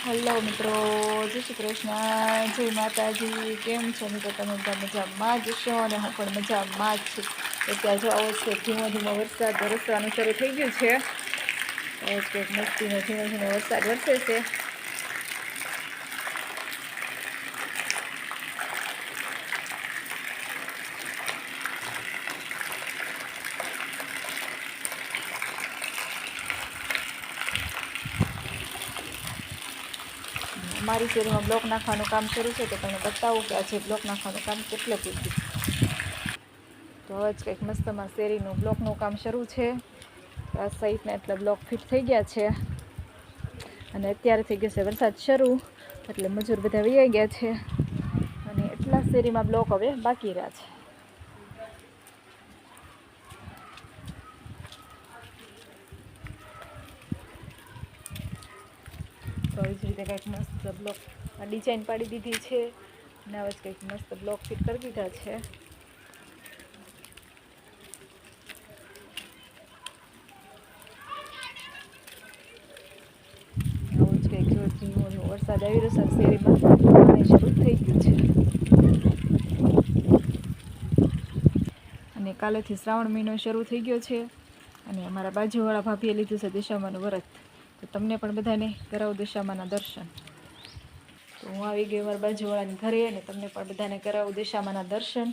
Hello મિત્રો, જય શ્રી કૃષ્ણ, જય માતાજી. કેમ છો મિત્રો? તમે બધા મજામાં જ છો અને હું પણ મજામાં જ છું. અત્યારે જો આવો છે ધીમો ધીમો વરસાદ વરસવાનું શરૂ થઈ ગયું છે. કંઈક મસ્તીનો ધીમો ધીમો વરસાદ વરસે છે. અમારી શેરીમાં બ્લોક નાખવાનું કામ શરૂ છે, તો તમને બતાવું કે આજે બ્લોક નાખવાનું કામ કેટલે પૂરતું. તો જ કંઈક મસ્તમાં શેરીનું બ્લોકનું કામ શરૂ છે. આ સહિતના એટલા બ્લોક ફિટ થઈ ગયા છે અને અત્યારે થઈ ગયો છે વરસાદ શરૂ, એટલે મજૂર બધા વહી ગયા છે અને એટલા શેરીમાં બ્લોક હવે બાકી રહ્યા છે. તો આવી જ રીતે કંઈક મસ્ત બ્લોક ડિઝાઇન પાડી દીધી છે અને હવે જ કંઈક મસ્ત બ્લોક ફિટ કરી દીધા છે. આવું જ કંઈક જો ધીમો ધીમો વરસાદ આવી રહ્યો છે, શેરીમાં પાણી શરૂ થઈ ગયું છે અને કાલેથી શ્રાવણ મહિનો શરૂ થઈ ગયો છે અને અમારા બાજુવાળા ભાભીએ લીધું છે દશામાનું વ્રત. તો તમને પણ બધાને કરાવું દશામાના દર્શન. તો હું આવી ગઈ મારા બાજુવાળાની ઘરે અને તમને પણ બધાને કરાવું દશામાના દર્શન.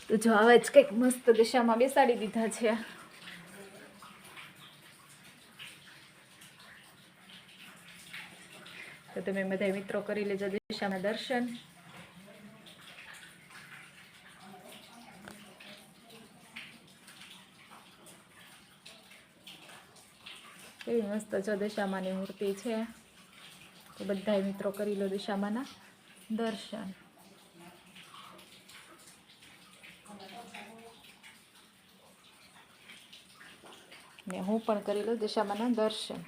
તો જો આવા જ કંઈક મસ્ત દશામાં બેસાડી દીધા છે. તો તમે બધા મિત્રો કરી લેજો દશાના દર્શન. કેવી મસ્ત જો દશામાની મૂર્તિ છે. તો બધા મિત્રો કરી લો દશામાના દર્શન. ને હું પણ કરી લઉં દશામાના દર્શન.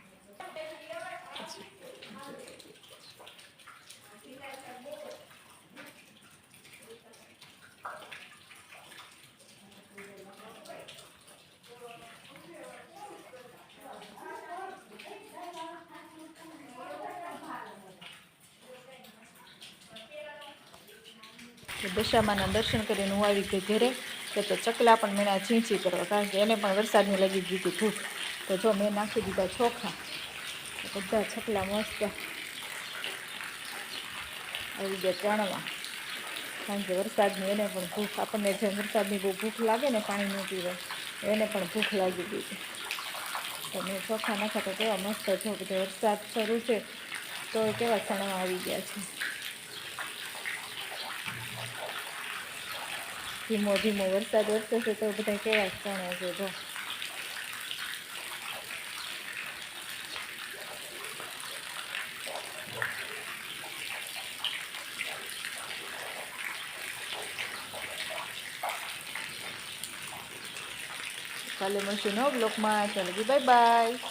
દશામાના દર્શન કરીને હું આવી ગઈ ઘરે. તો ચકલા પણ મેળા ચીંચી કરવા, કારણ કે એને પણ વરસાદની લાગી દીધી ભૂખ. તો જો મેં નાખી દીધા ચોખા. તો બધા ચકલા મસ્ત આવી ગયા ચણવા, કારણ કે વરસાદની એને પણ ભૂખ, આપણને જેમ વરસાદની બહુ ભૂખ લાગે ને પાણી ન પીવાય, એને પણ ભૂખ લાગી દીધી. તો મેં ચોખા નાખ્યા. તો કેવા મસ્ત જો બધો વરસાદ શરૂ છે તો કેવા ચણવા આવી ગયા છે. ધીમો ધીમો વરસાદ વરસે છે તો બધા કેવા ચણે છે જો. કાલે મળશું નવા બ્લોગમાં. ચાલો બાય બાય.